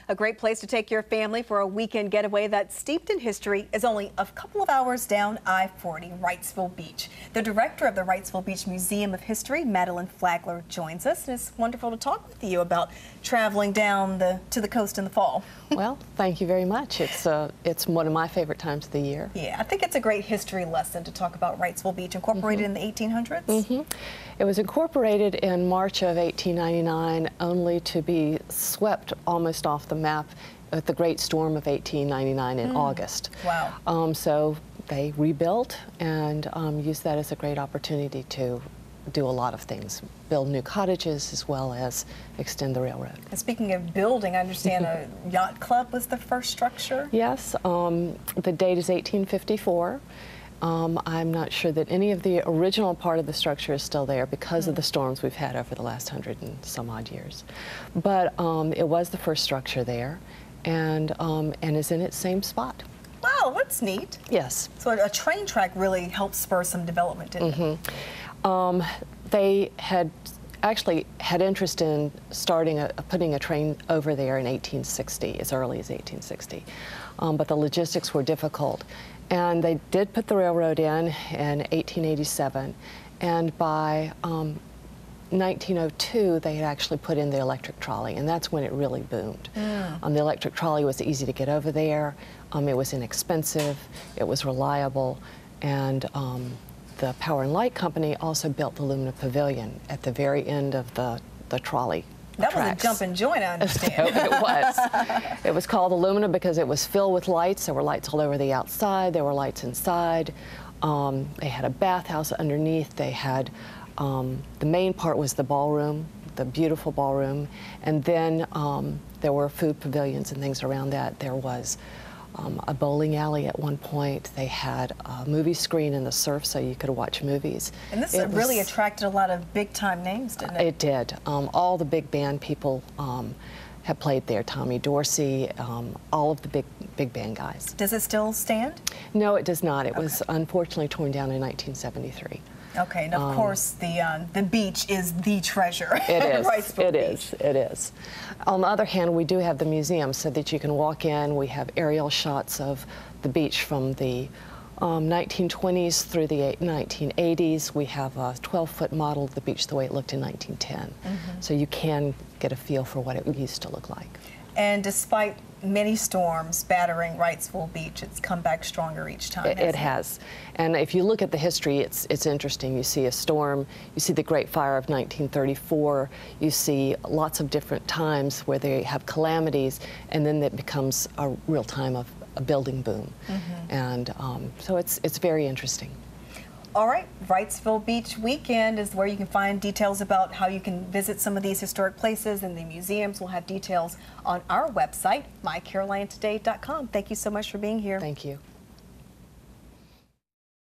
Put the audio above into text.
A great place to take your family for a weekend getaway that's steeped in history is only a couple of hours down I-40, Wrightsville Beach. The director of the Wrightsville Beach Museum of History, Madeline Flagler, joins us, and it's wonderful to talk with you about traveling down to the coast in the fall. Well, thank you very much. It's one of my favorite times of the year. Yeah, I think it's a great history lesson to talk about Wrightsville Beach, incorporated in the 1800s. It was incorporated in March of 1899, only to be swept almost off the map at the Great Storm of 1899 in August. Wow. So they rebuilt and used that as a great opportunity to do a lot of things, build new cottages as well as extend the railroad. And speaking of building, I understand a yacht club was the first structure? Yes, the date is 1854. I'm not sure that any of the original part of the structure is still there because of the storms we've had over the last 100 and some odd years. But it was the first structure there and is in its same spot. Wow, that's neat. Yes. So a train track really helped spur some development, didn't it? They had actually had interest in putting a train over there in 1860, as early as 1860. But the logistics were difficult. And they did put the railroad in 1887. And by 1902, they had actually put in the electric trolley, and that's when it really boomed. The electric trolley was easy to get over there. It was inexpensive. It was reliable. And the Power and Light Company also built the Lumina Pavilion at the very end of the trolley. That tracks. was a jump and join, I understand. It was. It was called the Lumina because it was filled with lights. There were lights all over the outside. There were lights inside. They had a bathhouse underneath. They had, the main part was the ballroom, the beautiful ballroom. And then there were food pavilions and things around that. There was a bowling alley at one point. They had a movie screen in the surf so you could watch movies. And this really attracted a lot of big-time names, didn't it? It did. All the big band people have played there. Tommy Dorsey, all of the big band guys. Does it still stand? No, it does not. It was unfortunately torn down in 1973. Okay, and of course the beach is the treasure. It is. Wrightsville It is. It is. On the other hand, we do have the museum so that you can walk in. We have aerial shots of the beach from the 1920s through the 1980s. We have a 12-foot model of the beach the way it looked in 1910. So you can get a feel for what it used to look like. And despite many storms battering Wrightsville Beach, it's come back stronger each time. It has. And if you look at the history, it's interesting. You see a storm, you see the Great Fire of 1934, you see lots of different times where they have calamities, and then it becomes a real time of a building boom. And so it's very interesting. All right, Wrightsville Beach Weekend is where you can find details about how you can visit some of these historic places, and the museums will have details on our website, mycarolinatoday.com. Thank you so much for being here. Thank you.